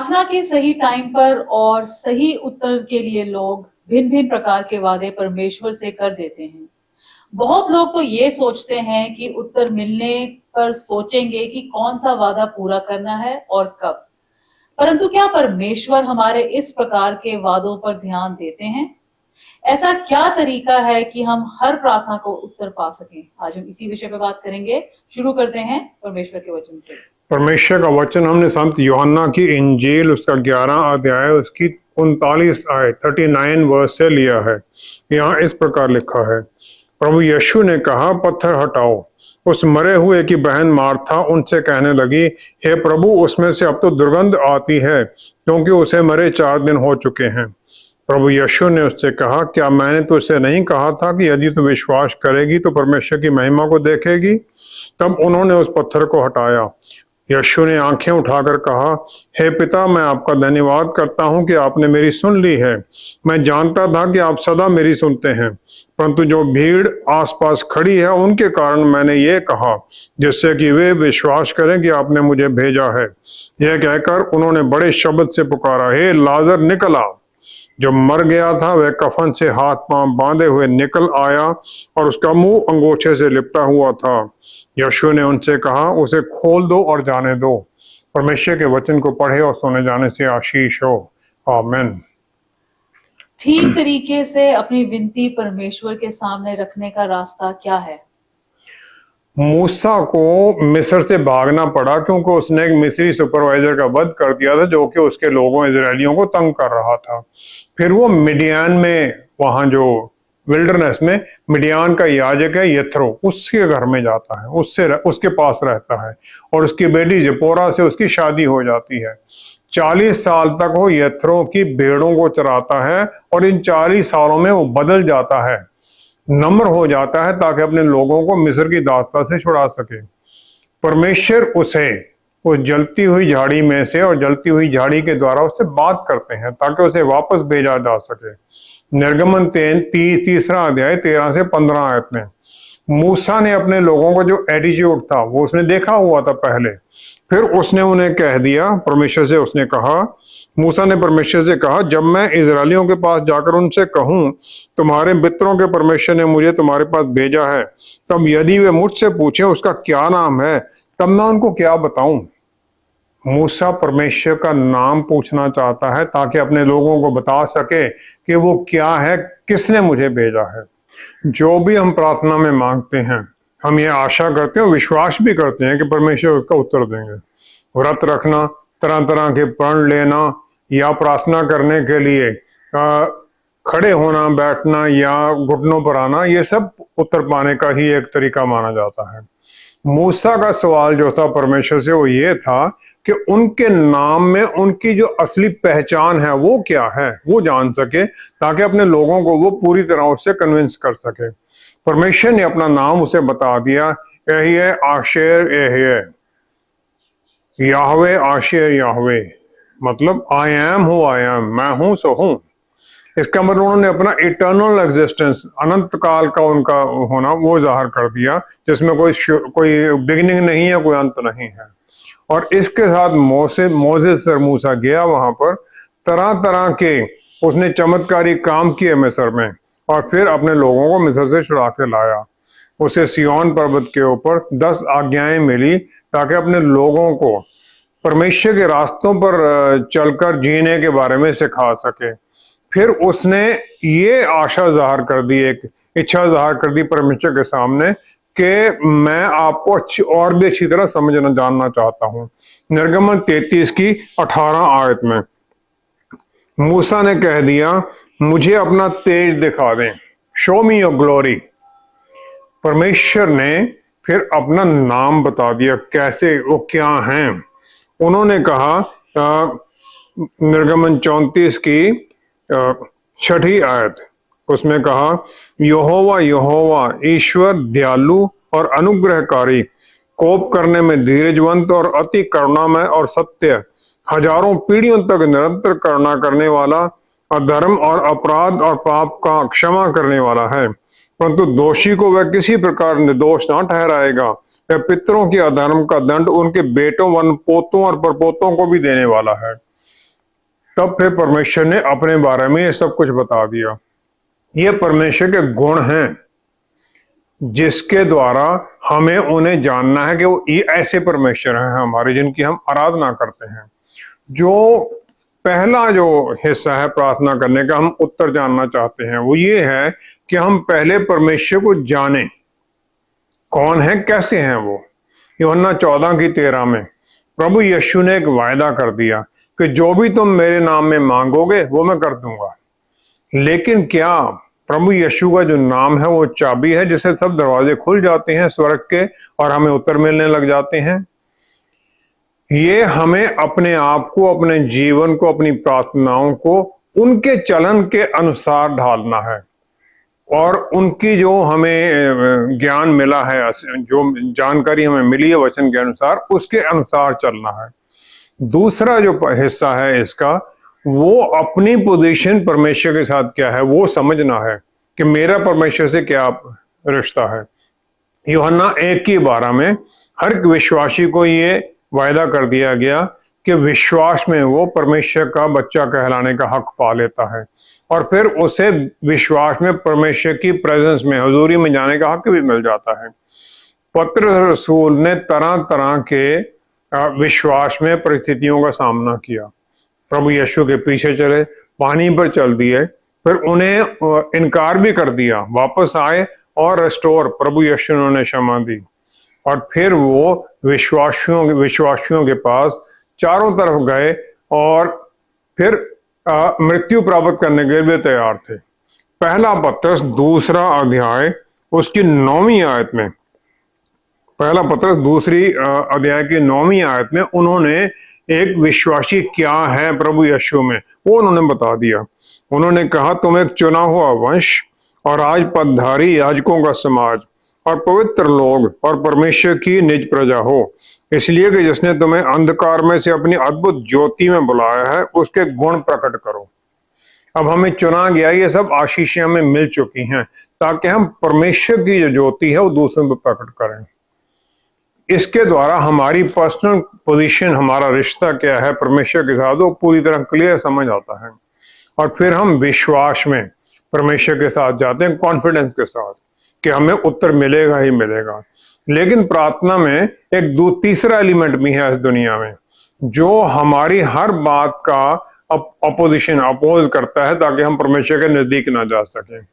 प्रार्थना के सही टाइम पर और सही उत्तर के लिए लोग भिन्न भिन्न प्रकार के वादे परमेश्वर से कर देते हैं। बहुत लोग तो ये सोचते हैं कि उत्तर मिलने पर सोचेंगे कि कौन सा वादा पूरा करना है और कब। परंतु क्या परमेश्वर हमारे इस प्रकार के वादों पर ध्यान देते हैं? ऐसा क्या तरीका है कि हम हर प्रार्थना को उत्तर पा सकें? आज हम इसी विषय पर बात करेंगे। शुरू करते हैं परमेश्वर के वचन से। परमेश्वर का वचन हमने संत यूहन्ना की इंजील उसका 11 अध्याय उसकी 39 आयत 39 वर्स से लिया है। यहाँ इस प्रकार लिखा है, प्रभु यीशु ने कहा, पत्थर हटाओ। उस मरे हुए की बहन मार्था उनसे कहने लगी, हे प्रभु, उसमें से अब तो दुर्गंध आती है, क्योंकि उसे मरे 4 दिन हो चुके हैं। प्रभु यीशु ने उससे कहा, क्या मैंने तुझसे नहीं कहा था कि यदि तू विश्वास करेगी तो परमेश्वर की महिमा को देखेगी? तब उन्होंने उस पत्थर को हटाया। यीशु ने आंखें उठाकर कहा, हे पिता, मैं आपका धन्यवाद करता हूं कि आपने मेरी सुन ली है। मैं जानता था कि आप सदा मेरी सुनते हैं, परंतु जो भीड़ आसपास खड़ी है उनके कारण मैंने ये कहा, जिससे कि वे विश्वास करें कि आपने मुझे भेजा है। यह कहकर उन्होंने बड़े शब्द से पुकारा, हे लाजर, निकल आ। जो मर गया था वह कफन से हाथ पांव बांधे हुए निकल आया और उसका मुंह अंगोछे से लिपटा हुआ था। यीशु ने उनसे कहा, उसे खोल दो और जाने दो। परमेश्वर के वचन को पढ़े और सुने जाने से आशीष हो। आमीन। ठीक तरीके से अपनी विनती परमेश्वर के सामने रखने का रास्ता क्या है? मूसा को मिस्र से भागना पड़ा क्योंकि उसने एक मिस्री सुपरवाइजर का वध कर दिया था, जो कि उसके लोगों इजरायलियों को तंग कर रहा था। फिर वो मिडियान में, वहां जो विल्डरनेस में मिडियान का याजक है यथ्रो, उसके घर में जाता है, उसके पास रहता है और उसकी बेटी जिपोरा से उसकी शादी हो जाती है। 40 साल तक वो यथ्रो की भेड़ों को चराता है और इन 40 सालों में वो बदल जाता है, नम्र हो जाता है, ताकि अपने लोगों को मिस्र की दास्ता से छुड़ा सके। परमेश्वर उसे उस जलती हुई झाड़ी में से और जलती हुई झाड़ी के द्वारा उससे बात करते हैं ताकि उसे वापस भेजा जा सके। निर्गमन 3 अध्याय 13 से 15 आयत में मूसा ने अपने लोगों का जो एटीट्यूड था वो उसने देखा हुआ था पहले। फिर उसने उन्हें कह दिया, परमेश्वर से उसने कहा, मूसा ने परमेश्वर से कहा, जब मैं इजरायलियों के पास जाकर उनसे कहूं, तुम्हारे मित्रों के परमेश्वर ने मुझे तुम्हारे पास भेजा है, तब यदि वे मुझसे पूछें उसका क्या नाम है, तब मैं उनको क्या बताऊं? मूसा परमेश्वर का नाम पूछना चाहता है ताकि अपने लोगों को बता सके कि वो क्या है, किसने मुझे भेजा है। जो भी हम प्रार्थना में मांगते हैं, हम ये आशा करते हैं, विश्वास भी करते हैं कि परमेश्वर उसका उत्तर देंगे। व्रत रखना, तरह तरह के प्रण लेना या प्रार्थना करने के लिए खड़े होना, बैठना या घुटनों पर आना, ये सब उत्तर पाने का ही एक तरीका माना जाता है। मूसा का सवाल जो था परमेश्वर से वो ये था कि उनके नाम में उनकी जो असली पहचान है वो क्या है, वो जान सके, ताकि अपने लोगों को वो पूरी तरह उससे कन्विंस कर सके। परमेश्वर ने अपना नाम उसे बता दिया, यही है आशेर, यही है याहवे, आशेर याहवे, मतलब I am who I am, मैं हूं सो हूं। इसका मतलब उन्होंने अपना इटर्नल एग्जिस्टेंस, अनंत काल का उनका होना वो जाहिर कर दिया, जिसमें कोई बिगिनिंग नहीं है, कोई अंत नहीं है। और इसके साथ मोसेस और मूसा गया वहां पर, तरह तरह के उसने चमत्कारी काम किए मिस्र में, और फिर अपने लोगों को मिस्र से छुड़ा के लाया। उसे सिय्योन पर्वत के ऊपर 10 आज्ञाएं मिली ताकि अपने लोगों को परमेश्वर के रास्तों पर चलकर जीने के बारे में सिखा सके। फिर उसने ये आशा जाहिर कर दी, एक इच्छा जाहिर कर दी परमेश्वर के सामने कि मैं आपको और भी अच्छी तरह समझना जानना चाहता हूं। निर्गमन 33 की 18 आयत में मूसा ने कह दिया, मुझे अपना तेज दिखा दें, शो मी योर ग्लोरी। परमेश्वर ने फिर अपना नाम बता दिया, कैसे, वो क्या हैं। उन्होंने कहा, निर्गमन 34 की 6 आयत, उसमें कहा, यहोवा यहोवा ईश्वर दयालु और अनुग्रहकारी, कोप करने में धीरजवंत और अति करुणामय और सत्य, हजारों पीढ़ियों तक निरंतर करुणा करने वाला, अधर्म और अपराध और पाप का क्षमा करने वाला है, परंतु दोषी को वह किसी प्रकार निर्दोष ना ठहराएगा। वह पितरों के अधर्म का दंड उनके बेटों वन पोतों और परपोतों को भी देने वाला है। तब फिर परमेश्वर ने अपने बारे में ये सब कुछ बता दिया। ये परमेश्वर के गुण हैं जिसके द्वारा हमें उन्हें जानना है कि वो ये ऐसे परमेश्वर हैं हमारे, जिनकी हम आराधना करते हैं। जो पहला जो हिस्सा है प्रार्थना करने का, हम उत्तर जानना चाहते हैं, वो ये है कि हम पहले परमेश्वर को जानें। कौन है, कैसे हैं वो। यूहन्ना 14:13 में प्रभु यीशु ने एक वायदा कर दिया कि जो भी तुम मेरे नाम में मांगोगे वो मैं कर दूंगा। लेकिन क्या प्रभु यीशु का जो नाम है वो चाबी है जिससे सब दरवाजे खुल जाते हैं स्वर्ग के और हमें उत्तर मिलने लग जाते हैं? ये हमें अपने आप को, अपने जीवन को, अपनी प्रार्थनाओं को उनके चलन के अनुसार ढालना है और उनकी जो हमें ज्ञान मिला है, जो जानकारी हमें मिली है वचन के अनुसार, उसके अनुसार चलना है। दूसरा जो हिस्सा है इसका, वो अपनी पोजीशन परमेश्वर के साथ क्या है वो समझना है कि मेरा परमेश्वर से क्या रिश्ता है। यूहन्ना 1:12 में हर एक विश्वासी को ये वायदा कर दिया गया कि विश्वास में वो परमेश्वर का बच्चा कहलाने का हक पा लेता है और फिर उसे विश्वास में परमेश्वर की प्रेजेंस में, हुजूरी में जाने का हक भी मिल जाता है। पतरस रसूल ने तरह तरह के विश्वास में परिस्थितियों का सामना किया। प्रभु यीशु के पीछे चले, पानी पर चल दिए, फिर उन्हें इनकार भी कर दिया, वापस आए और रेस्टोर, प्रभु यीशु ने उन्हें क्षमा दी और फिर वो विश्वासियों के पास चारों तरफ गए और फिर मृत्यु प्राप्त करने के लिए तैयार थे। पहला पत्रस 2 उसकी 9वीं आयत में, पहला पत्रस 2 की 9वीं आयत में उन्होंने एक विश्वासी क्या है प्रभु यीशु में वो उन्होंने बता दिया। उन्होंने कहा, तुम एक चुना हुआ वंश और आज पदधारी याजकों का समाज और पवित्र लोग और परमेश्वर की निज प्रजा हो, इसलिए कि जिसने तुम्हें अंधकार में से अपनी अद्भुत ज्योति में बुलाया है उसके गुण प्रकट करो। अब हमें चुना गया, ये सब आशीषें हमें मिल चुकी हैं ताकि हम परमेश्वर की जो ज्योति है वो दूसरों पर प्रकट करें। इसके द्वारा हमारी पर्सनल पोजीशन, हमारा रिश्ता क्या है परमेश्वर के साथ, वो पूरी तरह क्लियर समझ आता है और फिर हम विश्वास में परमेश्वर के साथ जाते हैं, कॉन्फिडेंस के साथ कि हमें उत्तर मिलेगा ही मिलेगा। लेकिन प्रार्थना में एक तीसरा एलिमेंट भी है इस दुनिया में जो हमारी हर बात का अपोज करता है ताकि हम परमेश्वर के नजदीक ना जा सकें।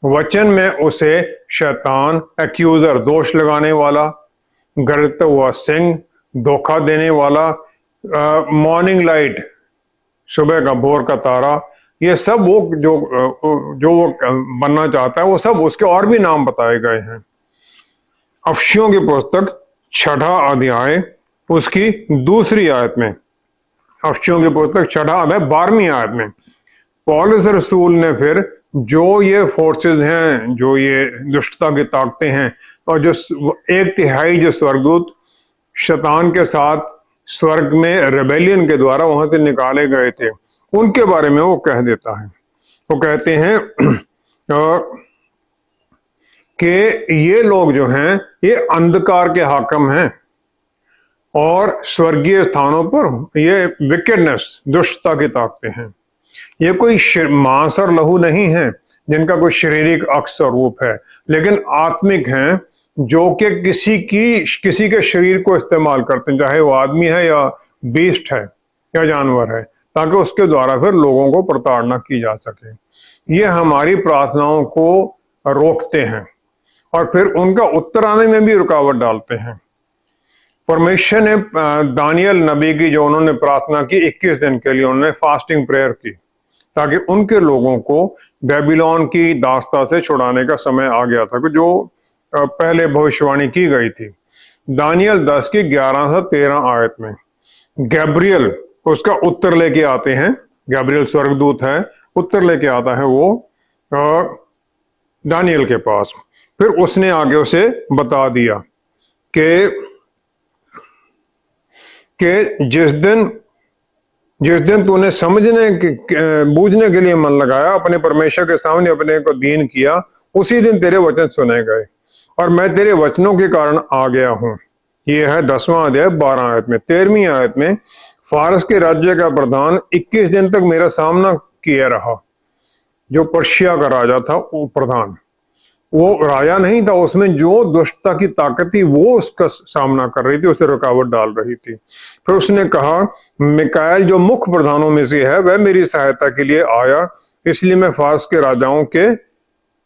वचन में उसे शैतान, एक्यूजर, दोष लगाने वाला, गरजता हुआ सिंह, धोखा देने वाला, मॉर्निंग लाइट, सुबह का भोर का तारा, ये सब वो जो वो बनना चाहता है वो सब उसके और भी नाम बताए गए हैं। अफसियों की पुस्तक 6 उसकी 2 आयत में, अफसियों की पुस्तक 6 12वीं आयत में पौलुस रसूल ने फिर जो ये फोर्सेस हैं, जो ये दुष्टता की ताकतें हैं और जो 1/3 जो स्वर्गदूत शैतान के साथ स्वर्ग में रेबेलियन के द्वारा वहां से निकाले गए थे, उनके बारे में वो कह देता है। वो कहते हैं कि ये लोग जो हैं ये अंधकार के हाकिम हैं और स्वर्गीय स्थानों पर ये विकेडनेस, दुष्टता की ताकतें हैं। ये कोई मांस और लहू नहीं है जिनका कोई शारीरिक अक्स और रूप है, लेकिन आत्मिक हैं जो कि किसी के शरीर को इस्तेमाल करते हैं, चाहे वो आदमी है या बीस्ट है या जानवर है, ताकि उसके द्वारा फिर लोगों को प्रताड़ना की जा सके। ये हमारी प्रार्थनाओं को रोकते हैं और फिर उनका उत्तर आने में भी रुकावट डालते हैं। परमेश्वर ने दानियल नबी की जो उन्होंने प्रार्थना की 21 दिन के लिए, उन्होंने फास्टिंग प्रेयर की ताकि उनके लोगों को बेबीलोन की दास्ता से छुड़ाने का समय आ गया था, जो पहले भविष्यवाणी की गई थी। दानियल 10 की 11 से 13 आयत में गैब्रियल उसका उत्तर लेके आते हैं। गैब्रियल स्वर्गदूत है, उत्तर लेके आता है वो दानियल के पास। फिर उसने आगे उसे बता दिया कि जिस दिन तूने बूझने के लिए मन लगाया, अपने परमेश्वर के सामने अपने को दीन किया, उसी दिन तेरे वचन सुने गए और मैं तेरे वचनों के कारण आ गया हूं। ये है 10वां अध्याय 12 आयत में। 13वीं आयत में फारस के राज्य का प्रधान 21 दिन तक मेरा सामना किया रहा। जो पर्शिया का राजा था वो प्रधान, वो राजा नहीं था, उसमें जो दुष्टता की ताकत थी वो उसका सामना कर रही थी, उसे रुकावट डाल रही थी। फिर उसने कहा, मिकाएल जो मुख्य प्रधानों में से है वह मेरी सहायता के लिए आया, इसलिए मैं फारस के राजाओं के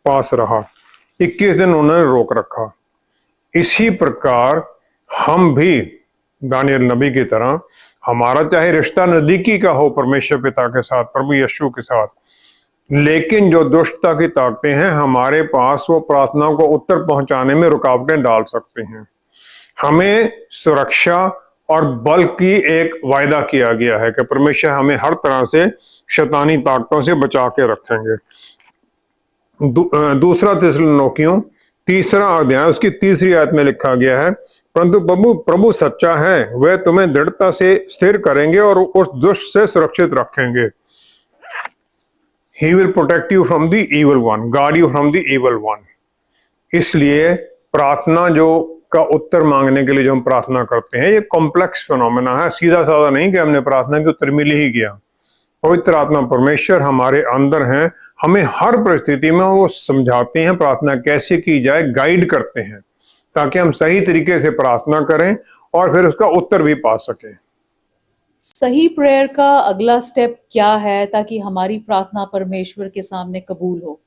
पास रहा। 21 दिन उन्होंने रोक रखा। इसी प्रकार हम भी दानियल नबी की तरह, हमारा चाहे रिश्ता नजदीकी का हो परमेश्वर पिता के साथ, प्रभु यीशु के साथ, लेकिन जो दुष्टता की ताकतें हैं हमारे पास, वो प्रार्थनाओं को उत्तर पहुंचाने में रुकावटें डाल सकते हैं। हमें सुरक्षा और बल की एक वायदा किया गया है कि परमेश्वर हमें हर तरह से शैतानी ताकतों से बचा के रखेंगे। दूसरा थिस्सलुनीकियों 3 अध्याय उसकी 3 आयत में लिखा गया है, परंतु प्रभु सच्चा है, वह तुम्हें दृढ़ता से स्थिर करेंगे और उस दुष्ट से सुरक्षित रखेंगे। He will protect you from the evil one, guard you from the evil one। इसलिए प्रार्थना जो का उत्तर मांगने के लिए जो हम प्रार्थना करते हैं, ये कॉम्प्लेक्स फिनोमेना है, सीधा साधा नहीं कि हमने प्रार्थना की उत्तर मिल ही गया। पवित्र आत्मा परमेश्वर हमारे अंदर हैं, हमें हर परिस्थिति में वो समझाते हैं प्रार्थना कैसे की जाए, गाइड करते हैं, ताकि हम सही तरीके से प्रार्थना करें और फिर उसका उत्तर भी पा सकें। सही प्रेयर का अगला स्टेप क्या है ताकि हमारी प्रार्थना परमेश्वर के सामने कबूल हो?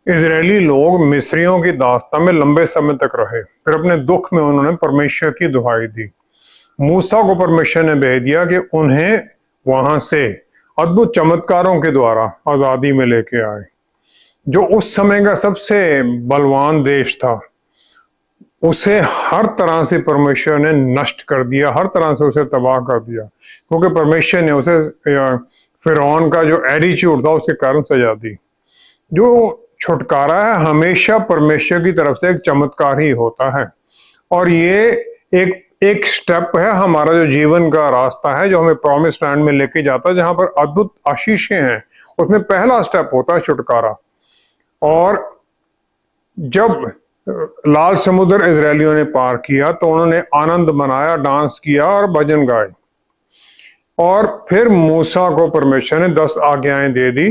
इजरायली लोग मिस्रियों की दास्तां में लंबे समय तक रहे, फिर अपने दुख में उन्होंने परमेश्वर की दुहाई दी। मूसा को परमेश्वर ने भेज दिया कि उन्हें वहां से अद्भुत चमत्कारों के द्वारा आजादी में लेके आए। जो उस समय का सबसे बलवान देश था, उसे हर तरह से परमेश्वर ने नष्ट कर दिया, हर तरह से उसे तबाह कर दिया, क्योंकि परमेश्वर ने उसे फिरौन का जो एटीट्यूड था उसके कारण सजा दी। जो छुटकारा है हमेशा परमेश्वर की तरफ से एक चमत्कार ही होता है, और ये एक स्टेप है हमारा जो जीवन का रास्ता है, जो हमें प्रॉमिस लैंड में लेके जाता है, जहां पर अद्भुत आशीषें हैं। उसमें पहला स्टेप होता है छुटकारा। और जब लाल समुद्र इजरायलियों ने पार किया तो उन्होंने आनंद मनाया, डांस किया और भजन गाए। और फिर मूसा को परमेश्वर ने 10 आज्ञाएं दे दी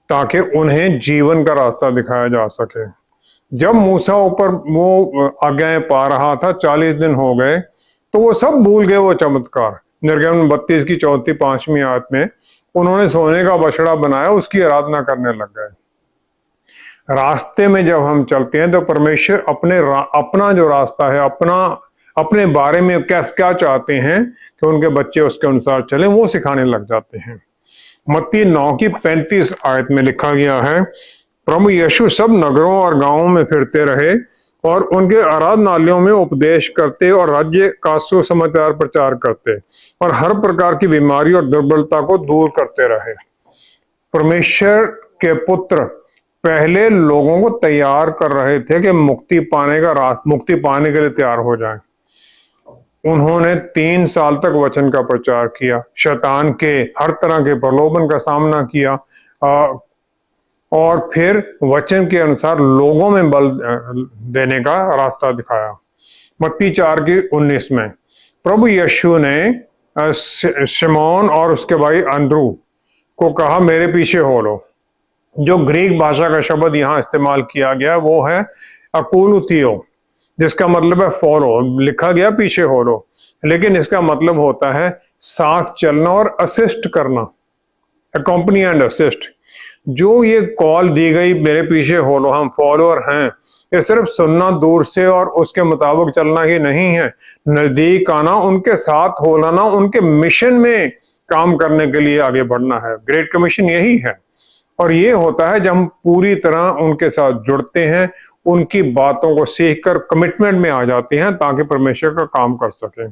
ताकि उन्हें जीवन का रास्ता दिखाया जा सके। जब मूसा ऊपर वो आज्ञाएं पा रहा था, 40 दिन हो गए, तो वो सब भूल गए वो चमत्कार। निर्गमन 32 की 4-5वीं आयत में उन्होंने सोने का बछड़ा बनाया, उसकी आराधना करने लग गए। रास्ते में जब हम चलते हैं तो परमेश्वर अपना जो रास्ता है, अपने बारे में क्या चाहते हैं कि उनके बच्चे उसके अनुसार चलें, वो सिखाने लग जाते हैं। मत्ती 9 की 35 आयत में लिखा गया है, प्रभु यीशु सब नगरों और गांवों में फिरते रहे और उनके आराधनालयों में उपदेश करते और राज्य का सुसमाचार प्रचार करते और हर प्रकार की बीमारी और दुर्बलता को दूर करते रहे। परमेश्वर के पुत्र पहले लोगों को तैयार कर रहे थे कि मुक्ति पाने के लिए तैयार हो जाएं। उन्होंने 3 साल तक वचन का प्रचार किया, शैतान के हर तरह के प्रलोभन का सामना किया, और फिर वचन के अनुसार लोगों में बल देने का रास्ता दिखाया। मत्ती 4 की 19 में प्रभु यीशु ने शिमोन और उसके भाई अंद्रू को कहा, मेरे पीछे हो लो। जो ग्रीक भाषा का शब्द यहाँ इस्तेमाल किया गया वो है अकुलुथियो, जिसका मतलब है फॉलो। लिखा गया पीछे हो लो, लेकिन इसका मतलब होता है साथ चलना और असिस्ट करना, अकम्पनी एंड असिस्ट। जो ये कॉल दी गई मेरे पीछे हो लो, हम फॉलोअर हैं, ये सिर्फ सुनना दूर से और उसके मुताबिक चलना ही नहीं है। नजदीक आना, उनके साथ हो लाना, उनके मिशन में काम करने के लिए आगे बढ़ना है। ग्रेट कमीशन यही है, और ये होता है जब हम पूरी तरह उनके साथ जुड़ते हैं, उनकी बातों को सीखकर कमिटमेंट में आ जाते हैं ताकि परमेश्वर का काम कर सकें।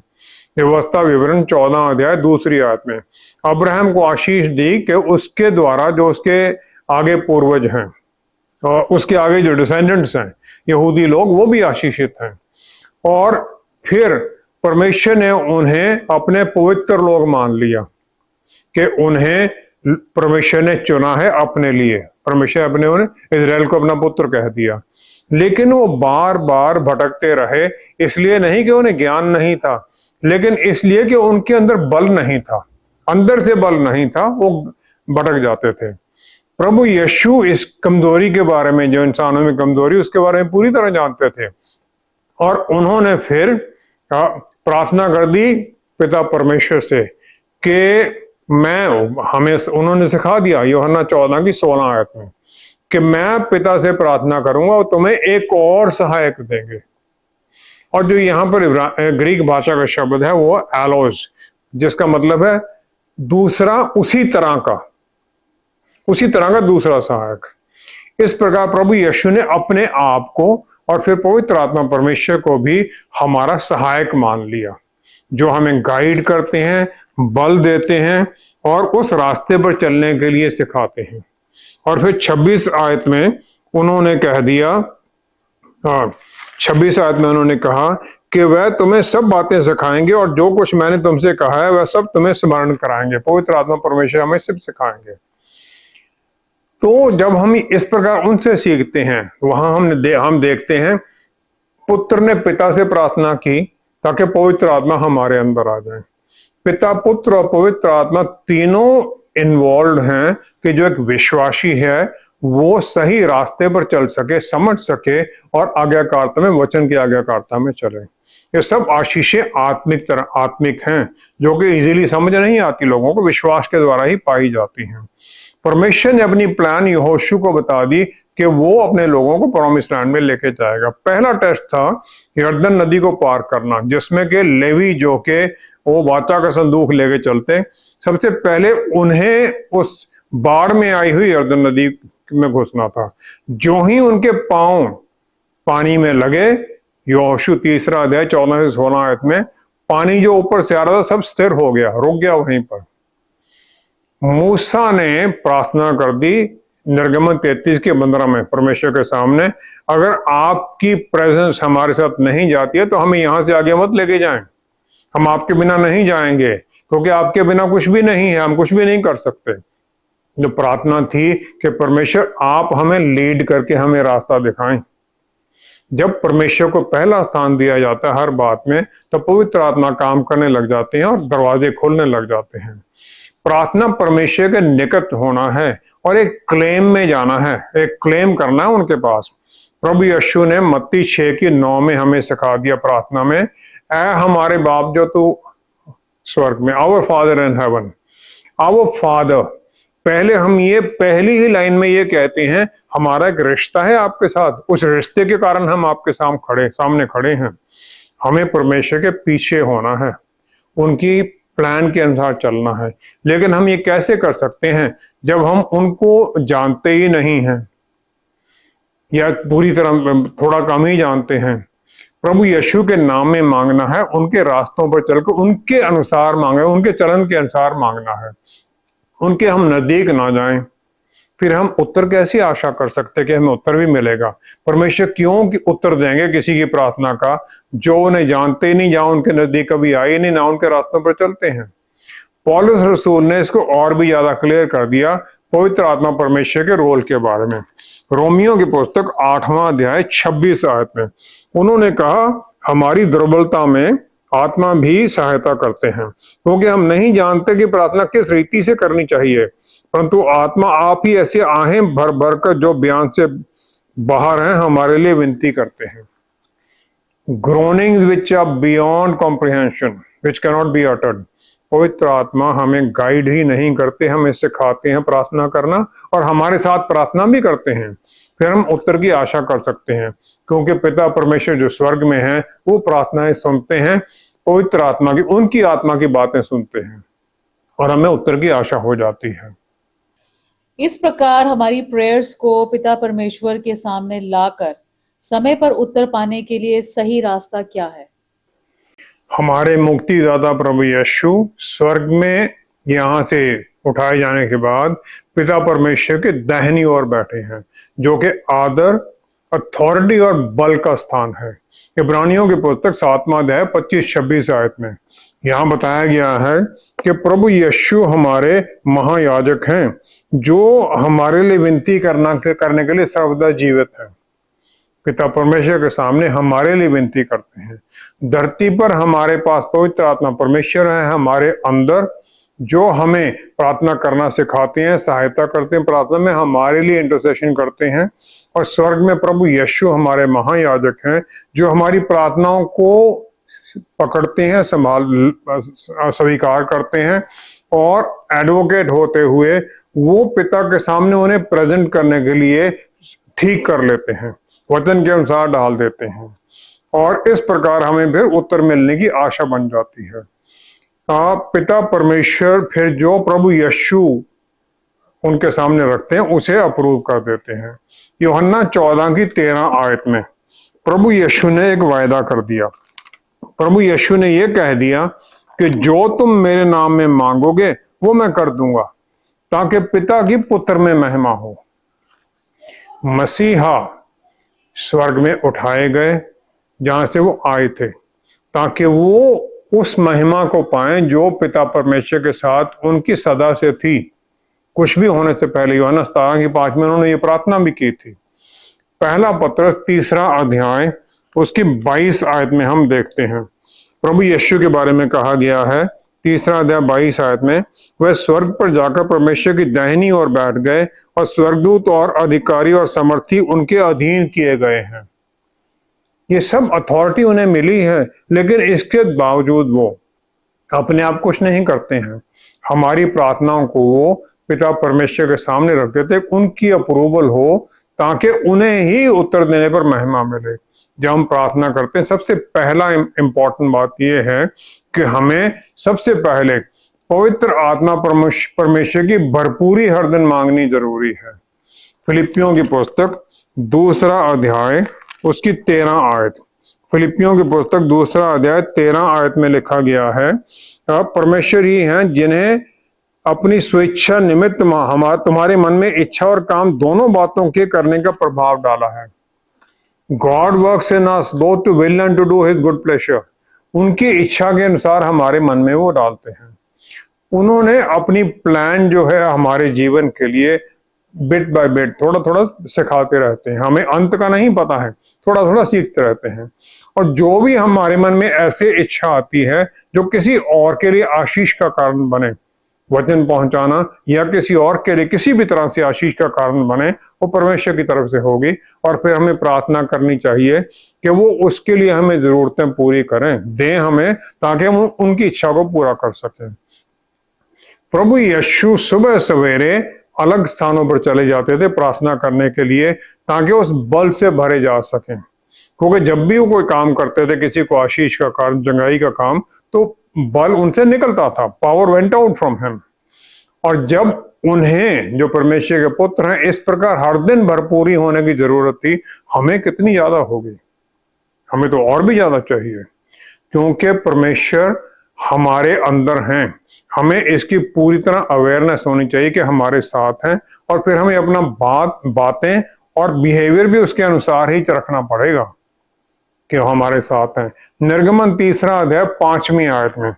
व्यवस्था विवरण 14 अध्याय 2 आयत में अब्राहम को आशीष दी कि उसके द्वारा जो उसके आगे पूर्वज हैं और उसके आगे जो डिसेंडेंट्स हैं यहूदी लोग, वो भी आशीषित हैं। और फिर परमेश्वर ने उन्हें अपने पवित्र लोग मान लिया कि उन्हें परमेश्वर ने चुना है अपने लिए। परमेश्वर उन्हें इजराइल को अपना पुत्र कह दिया, लेकिन वो बार बार भटकते रहे। इसलिए नहीं कि उन्हें ज्ञान नहीं था, लेकिन इसलिए कि उनके अंदर बल नहीं था, अंदर से बल नहीं था, वो भटक जाते थे। प्रभु यीशु इस कमजोरी के बारे में, जो इंसानों में कमजोरी, उसके बारे में पूरी तरह जानते थे और उन्होंने फिर प्रार्थना कर दी पिता परमेश्वर से कि उन्होंने सिखा दिया यूहन्ना 14 की 16 आयत में कि मैं पिता से प्रार्थना करूंगा और तुम्हें एक और सहायक देंगे। और जो यहाँ पर ग्रीक भाषा का शब्द है वो एलोस, जिसका मतलब है दूसरा, उसी तरह का दूसरा सहायक। इस प्रकार प्रभु यीशु ने अपने आप को और फिर पवित्र आत्मा परमेश्वर को भी हमारा सहायक मान लिया, जो हमें गाइड करते हैं, बल देते हैं और उस रास्ते पर चलने के लिए सिखाते हैं। और फिर 26 आयत में उन्होंने कह दिया, 26 आयत में उन्होंने कहा कि वह तुम्हें सब बातें सिखाएंगे और जो कुछ मैंने तुमसे कहा है वह सब तुम्हें स्मरण कराएंगे। पवित्र आत्मा परमेश्वर हमें सब सिखाएंगे। तो जब हम इस प्रकार उनसे सीखते हैं, वहां हम देखते हैं पुत्र ने पिता से प्रार्थना की ताकि पवित्र आत्मा हमारे अंदर आ जाए। पिता, पुत्र और पवित्र आत्मा तीनों इन्वॉल्व हैं कि जो एक विश्वासी है वो सही रास्ते पर चल सके, समझ सके और आज्ञाकारिता में, वचन की आज्ञाकारिता में चले। ये सब आशीषें आत्मिक हैं जो कि इजीली समझ नहीं आती लोगों को, विश्वास के द्वारा ही पाई जाती हैं। परमेश्वर ने अपनी प्लान यहोशू को बता दी कि वो अपने लोगों को प्रॉमिस लैंड में लेके जाएगा। पहला टेस्ट था यरदन नदी को पार करना, जिसमें के लेवी जो के वो वाचा का संदूक लेके चलते, सबसे पहले उन्हें उस बाढ़ में आई हुई यरदन नदी में घुसना था। जो ही उनके पांव पानी में लगे, यहोशू 3 अध्याय 14 से 16 आयत में, पानी जो ऊपर से आ रहा था सब स्थिर हो गया, रुक गया वहीं पर। मूसा ने प्रार्थना कर दी निर्गमन 33 के 15 में परमेश्वर के सामने, अगर आपकी प्रेजेंस हमारे साथ नहीं जाती है तो हमें यहां से आगे मत लेके जाएं, हम आपके बिना नहीं जाएंगे, क्योंकि आपके बिना कुछ भी नहीं है, हम कुछ भी नहीं कर सकते। जो प्रार्थना थी कि परमेश्वर आप हमें लीड करके हमें रास्ता दिखाएं। जब परमेश्वर को पहला स्थान दिया जाता है हर बात में, तो पवित्र आत्मा काम करने लग जाते हैं और दरवाजे खोलने लग जाते हैं। प्रार्थना परमेश्वर के निकट होना है और एक क्लेम में जाना है, एक क्लेम करना है उनके पास। प्रभु यीशु ने मत्ती 6:9 में हमें सिखा दिया प्रार्थना में, ऐ हमारे बाप जो तू स्वर्ग में, our father in heaven, our father. पहले हम ये पहली ही लाइन में ये कहते हैं हमारा एक रिश्ता है आपके साथ, उस रिश्ते के कारण हम आपके सामने खड़े हैं। हमें परमेश्वर के पीछे होना है, उनकी प्लान के अनुसार चलना है। लेकिन हम ये कैसे कर सकते हैं जब हम उनको जानते ही नहीं हैं या पूरी तरह थोड़ा कम ही जानते हैं। प्रभु यीशु के नाम में मांगना है, उनके रास्तों पर चलकर उनके अनुसार मांगे, उनके चलन के अनुसार मांगना है, उनके हम नजदीक ना जाएं। फिर हम उत्तर कैसी आशा कर सकते कि हमें उत्तर भी मिलेगा? परमेश्वर क्यों कि उत्तर देंगे किसी की प्रार्थना का जो उन्हें जानते ही नहीं, जहां उनके नजदीक कभी आए नहीं, ना उनके रास्तों पर चलते हैं। पौलुस रसूल ने इसको और भी ज्यादा क्लियर कर दिया पवित्र आत्मा परमेश्वर के रोल के बारे में। रोमियो की पुस्तक 8वां अध्याय 26 आयत में उन्होंने कहा, हमारी दुर्बलता में आत्मा भी सहायता करते हैं, क्योंकि हम नहीं जानते कि प्रार्थना किस रीति से करनी चाहिए, परंतु आत्मा आप ही ऐसे आहें भर भर कर जो बयान से बाहर हैं हमारे लिए विनती करते हैं। Groanings which are beyond comprehension which can not be uttered. पवित्र आत्मा हमें गाइड ही नहीं करते, हमें सिखाते हैं प्रार्थना करना और हमारे साथ प्रार्थना भी करते हैं। फिर हम उत्तर की आशा कर सकते हैं, क्योंकि पिता परमेश्वर जो स्वर्ग में है वो प्रार्थनाएं सुनते हैं, पवित्र आत्मा की, उनकी आत्मा की बातें सुनते हैं और हमें उत्तर की आशा हो जाती है। इस प्रकार हमारी प्रेयर्स को पिता परमेश्वर के सामने लाकर समय पर उत्तर पाने के लिए सही रास्ता क्या है? हमारे मुक्तिदाता प्रभु यीशु स्वर्ग में यहाँ से उठाए जाने के बाद पिता परमेश्वर के दाहिनी ओर बैठे हैं, जो कि आदर, अथॉरिटी और बल का स्थान है। इब्रानियों की पुस्तक 7वां अध्याय 25-26 आयत में यहाँ बताया गया है कि प्रभु यीशु हमारे महायाजक हैं जो हमारे लिए विनती करने के लिए सर्वदा जीवित है। पिता परमेश्वर के सामने हमारे लिए विनती करते हैं। धरती पर हमारे पास पवित्र आत्मा परमेश्वर है हमारे अंदर, जो हमें प्रार्थना करना सिखाते हैं, सहायता करते हैं प्रार्थना में, हमारे लिए इंटरसेशन करते हैं। और स्वर्ग में प्रभु यीशु हमारे महायाजक हैं, जो हमारी प्रार्थनाओं को पकड़ते हैं, स्वीकार करते हैं, और एडवोकेट होते हुए वो पिता के सामने उन्हें प्रेजेंट करने के लिए ठीक कर लेते हैं, वचन के अनुसार डाल देते हैं, और इस प्रकार हमें फिर उत्तर मिलने की आशा बन जाती है। पिता परमेश्वर फिर जो प्रभु यीशु उनके सामने रखते हैं उसे अप्रूव कर देते हैं। यूहन्ना 14 की 13 आयत में प्रभु यीशु ने एक वायदा कर दिया। प्रभु यीशु ने यह कह दिया कि जो तुम मेरे नाम में मांगोगे वो मैं कर दूंगा, ताकि पिता की पुत्र में महिमा हो। मसीहा स्वर्ग में उठाए गए जहां से वो आए थे, ताकि वो उस महिमा को पाएं जो पिता परमेश्वर के साथ उनकी सदा से थी, कुछ भी होने से पहले। यूहन्ना 17 की 5 में उन्होंने ये प्रार्थना भी की थी। पहला पत्रस 3 अध्याय उसकी 22 आयत में हम देखते हैं, प्रभु यीशु के बारे में कहा गया है। 3 अध्याय 22 आयत में, वह स्वर्ग पर जाकर परमेश्वर की दाहिनी ओर बैठ गए, और स्वर्गदूत और अधिकारी और समर्थी उनके अधीन किए गए हैं। ये सब अथॉरिटी उन्हें मिली है, लेकिन इसके बावजूद वो अपने आप कुछ नहीं करते हैं। हमारी प्रार्थनाओं को वो पिता परमेश्वर के सामने रख देते, उनकी अप्रूवल हो, ताकि उन्हें ही उत्तर देने पर महिमा मिले। जब हम प्रार्थना करते हैं, सबसे पहला इंपॉर्टेंट बात यह है कि हमें सबसे पहले पवित्र आत्मा परमेश्वर की भरपूरी हर दिन मांगनी जरूरी है। फिलिपियों की पुस्तक 2 अध्याय उसकी 13 आयत, फिलिपियों की पुस्तक 2 अध्याय 13 आयत में लिखा गया है, परमेश्वर ही हैं जिन्हें अपनी स्वेच्छा निमित्त तुम्हारे मन में इच्छा और काम दोनों बातों के करने का प्रभाव डाला है। God works in us both to will and to do his good pleasure. उनकी इच्छा के अनुसार हमारे मन में वो डालते हैं। उन्होंने अपनी प्लान जो है हमारे जीवन के लिए बिट बाय बिट थोड़ा थोड़ा सिखाते रहते हैं। हमें अंत का नहीं पता है, थोड़ा थोड़ा सीखते रहते हैं। और जो भी हमारे मन में ऐसे इच्छा आती है जो किसी और के लिए आशीष का कारण बने, वचन पहुंचाना या किसी और के लिए किसी भी तरह से आशीष का कारण बने, वो परमेश्वर की तरफ से होगी। और फिर हमें प्रार्थना करनी चाहिए कि वो उसके लिए हमें जरूरतें पूरी करें, दें हमें, ताकि हम उनकी इच्छा को पूरा कर सकें। प्रभु यीशु सुबह सवेरे अलग स्थानों पर चले जाते थे प्रार्थना करने के लिए, ताकि उस बल से भरे जा सकें। क्योंकि जब भी वो कोई काम करते थे, किसी को आशीष का काम, चंगाई का काम, तो बल उनसे निकलता था, power went out from him. और जब उन्हें, जो परमेश्वर के पुत्र हैं, इस प्रकार हर दिन भरपूरी होने की जरूरत थी, हमें कितनी ज्यादा होगी। हमें तो और भी ज्यादा चाहिए, क्योंकि परमेश्वर हमारे अंदर हैं। हमें इसकी पूरी तरह अवेयरनेस होनी चाहिए कि हमारे साथ हैं, और फिर हमें अपना बातें और बिहेवियर भी उसके अनुसार ही रखना पड़ेगा कि हमारे साथ हैं। निर्गमन 3 अध्याय 5वीं आयत में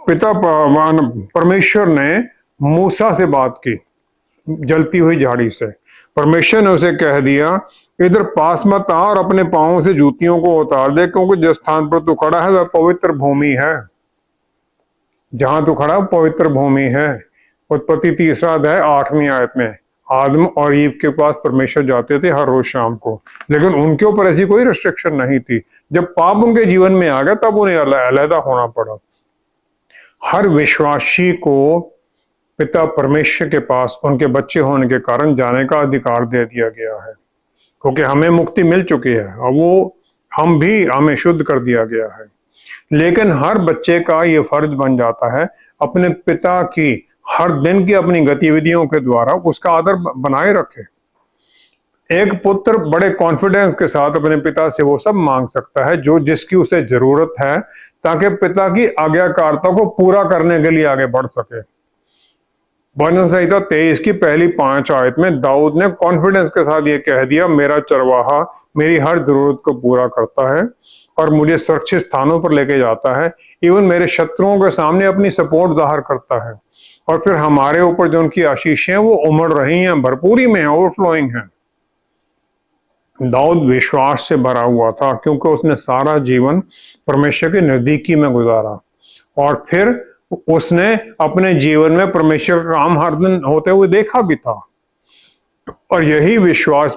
पिता परमेश्वर ने मूसा से बात की जलती हुई झाड़ी से। परमेश्वर ने उसे कह दिया, इधर पास मत आ और अपने पांवों से जूतियों को उतार दे, क्योंकि जिस स्थान पर तू खड़ा है वह पवित्र भूमि है। जहां तू खड़ा पवित्र भूमि है। उत्पत्ति 3 अध्याय 8वीं आयत में आदम और ईव के पास परमेश्वर जाते थे हर रोज शाम को, लेकिन उनके ऊपर ऐसी कोई रिस्ट्रिक्शन नहीं थी। जब पाप उनके जीवन में आ गया तब उन्हें अलहदा होना पड़ा। हर विश्वासी को पिता परमेश्वर के पास उनके बच्चे होने के कारण जाने का अधिकार दे दिया गया है, क्योंकि हमें मुक्ति मिल चुकी है और वो हमें शुद्ध कर दिया गया है। लेकिन हर बच्चे का ये फर्ज बन जाता है अपने पिता की हर दिन की अपनी गतिविधियों के द्वारा उसका आदर बनाए रखे। एक पुत्र बड़े कॉन्फिडेंस के साथ अपने पिता से वो सब मांग सकता है जो जिसकी उसे जरूरत है, ताकि पिता की आज्ञाकारिता को पूरा करने के लिए आगे बढ़ सके। भजन संहिता 23 की पहली 5 आयत में दाऊद ने कॉन्फिडेंस के साथ ये कह दिया, मेरा चरवाहा मेरी हर जरूरत को पूरा करता है और मुझे सुरक्षित स्थानों पर लेके जाता है, इवन मेरे शत्रुओं के सामने अपनी सपोर्ट जाहिर करता है। और फिर हमारे ऊपर जो उनकी आशीष है वो उमड़ रही हैं, भरपूरी में है, ओवरफ्लोइंग है। दाऊद विश्वास से भरा हुआ था क्योंकि उसने सारा जीवन परमेश्वर के नजदीकी में गुजारा, और फिर उसने अपने जीवन में परमेश्वर का काम हर दिन होते हुए देखा भी था। और यही विश्वास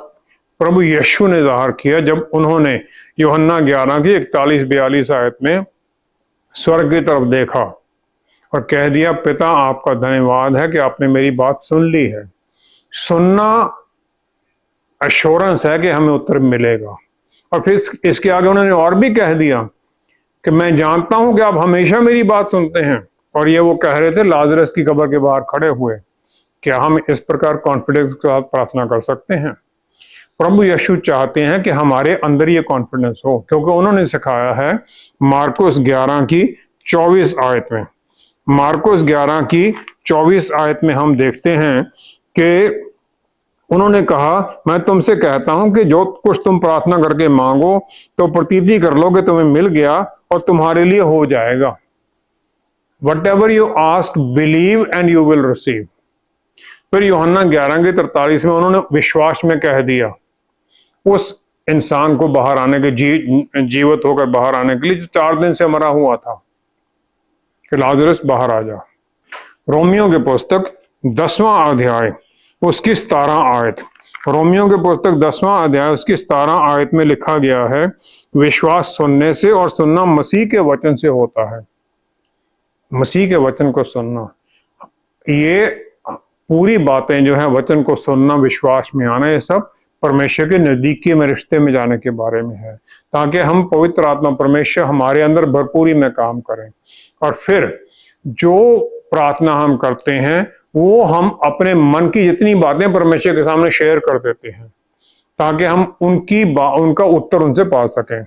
प्रभु यीशु ने जाहिर किया जब उन्होंने यूहन्ना 11 की 41-42 आयत में स्वर्ग की तरफ देखा और कह दिया, पिता आपका धन्यवाद है कि आपने मेरी बात सुन ली है। सुनना अश्योरेंस है कि हमें उत्तर मिलेगा। और फिर इसके आगे उन्होंने और भी कह दिया कि मैं जानता हूं कि आप हमेशा मेरी बात सुनते हैं। और ये वो कह रहे थे लाजरस की कब्र के बाहर खड़े हुए। क्या हम इस प्रकार कॉन्फिडेंस के साथ प्रार्थना कर सकते हैं? प्रभु यीशु चाहते हैं कि हमारे अंदर ये कॉन्फिडेंस हो, क्योंकि उन्होंने सिखाया है मार्कुस 11 की 24 आयत में। मार्कुस 11 की 24 आयत में हम देखते हैं कि उन्होंने कहा, मैं तुमसे कहता हूं कि जो कुछ तुम प्रार्थना करके मांगो तो प्रतीति कर लो कि तुम्हें मिल गया और तुम्हारे लिए हो जाएगा। What ever you ask believe and you will receive. फिर यूहन्ना 11 के 43 में उन्होंने विश्वास में कह दिया उस इंसान को बाहर आने के जीवित होकर बाहर आने के लिए जो 4 दिन से मरा हुआ था कि लाजरस बाहर आ जा। रोमियो के पुस्तक 10वां अध्याय उसकी 17 आयत, रोमियो के पुस्तक 10वां अध्याय उसकी 17 आयत में लिखा गया है, विश्वास सुनने से और सुनना मसीह के वचन से होता है। मसीह के वचन को सुनना, ये पूरी बातें जो है वचन को सुनना, विश्वास में आना, ये सब परमेश्वर के नजदीकी में रिश्ते में जाने के बारे में है, ताकि हम पवित्र आत्मा परमेश्वर हमारे अंदर भरपूरी में काम करें। और फिर जो प्रार्थना हम करते हैं वो हम अपने मन की जितनी बातें परमेश्वर के सामने शेयर कर देते हैं, ताकि हम उनका उत्तर उनसे पा सकें।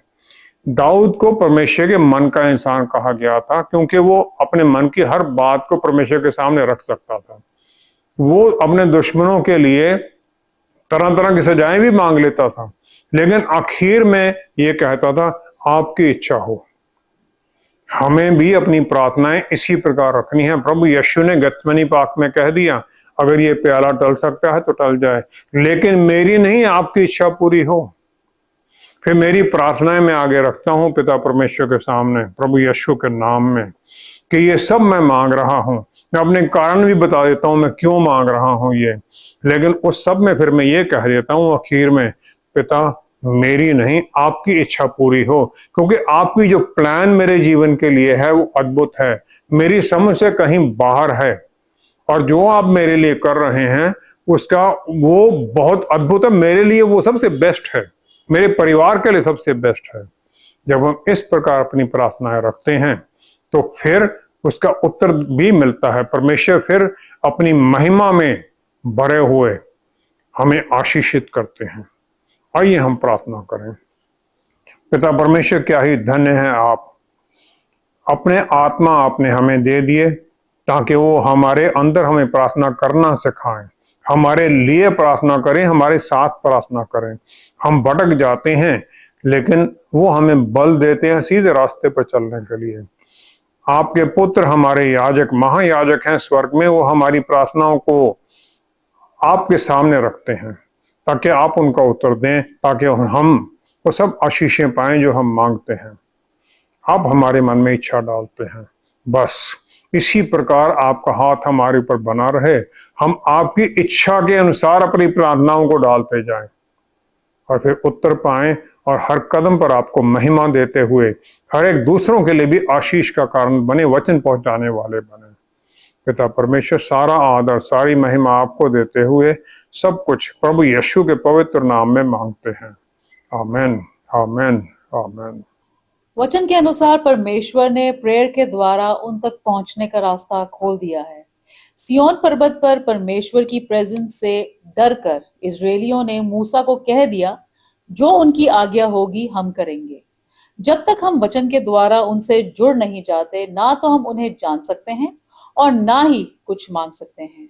दाऊद को परमेश्वर के मन का इंसान कहा गया था क्योंकि वो अपने मन की हर बात को परमेश्वर के सामने रख सकता था। वो अपने दुश्मनों के लिए तरह तरह की सजाएं भी मांग लेता था, लेकिन आखिर में ये कहता था, आपकी इच्छा हो। हमें भी अपनी प्रार्थनाएं इसी प्रकार रखनी है। प्रभु यीशु ने गतमनी पाक में कह दिया, अगर ये प्याला टल सकता है तो टल जाए, लेकिन मेरी नहीं आपकी इच्छा पूरी हो। फिर मेरी प्रार्थनाएं मैं आगे रखता हूं पिता परमेश्वर के सामने प्रभु यीशु के नाम में कि ये सब मैं मांग रहा हूं। मैं अपने कारण भी बता देता हूं मैं क्यों मांग रहा हूं ये, लेकिन उस सब में फिर मैं ये कह देता हूं आखिर में, पिता मेरी नहीं आपकी इच्छा पूरी हो, क्योंकि आपकी जो प्लान मेरे जीवन के लिए है वो अद्भुत है, मेरी समझ से कहीं बाहर है, और जो आप मेरे लिए कर रहे हैं उसका वो बहुत अद्भुत है, मेरे लिए वो सबसे बेस्ट है, मेरे परिवार के लिए सबसे बेस्ट है। जब हम इस प्रकार अपनी प्रार्थनाएं रखते हैं तो फिर उसका उत्तर भी मिलता है। परमेश्वर फिर अपनी महिमा में भरे हुए हमें आशीषित करते हैं। आइए हम प्रार्थना करें। पिता परमेश्वर, क्या ही धन्य है आप, अपने आत्मा आपने हमें दे दिए ताकि वो हमारे अंदर हमें प्रार्थना करना सिखाएं, हमारे लिए प्रार्थना करें, हमारे साथ प्रार्थना करें। हम भटक जाते हैं लेकिन वो हमें बल देते हैं सीधे रास्ते पर चलने के लिए। आपके पुत्र हमारे याजक महायाजक हैं स्वर्ग में, वो हमारी प्रार्थनाओं को आपके सामने रखते हैं ताकि आप उनका उत्तर दें, ताकि हम वो सब आशीषें पाएं जो हम मांगते हैं। आप हमारे मन में इच्छा डालते हैं, बस इसी प्रकार आपका हाथ हमारे ऊपर बना रहे, हम आपकी इच्छा के अनुसार अपनी प्रार्थनाओं को डालते जाएं और फिर उत्तर पाएं, और हर कदम पर आपको महिमा देते हुए हर एक दूसरों के लिए भी आशीष का कारण बने, वचन पहुंचाने वाले बने। पिता परमेश्वर, सारा आदर सारी महिमा आपको देते हुए सब कुछ प्रभु यीशु के पवित्र नाम में मांगते हैं। आमेन, आमेन, आमेन। वचन के अनुसार परमेश्वर ने प्रेयर के द्वारा उन तक पहुंचने का रास्ता खोल दिया है। सिय्योन पर्वत पर परमेश्वर की प्रेजेंस से डरकर इजरायलियों ने मूसा को कह दिया, जो उनकी आज्ञा होगी हम करेंगे। जब तक हम वचन के द्वारा उनसे जुड़ नहीं जाते, ना तो हम उन्हें जान सकते हैं और ना ही कुछ मांग सकते हैं।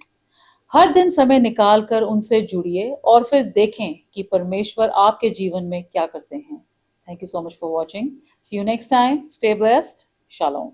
हर दिन समय निकालकर उनसे जुड़िए और फिर देखें कि परमेश्वर आपके जीवन में क्या करते हैं। Thank you so much for watching. See you next time. Stay blessed. Shalom.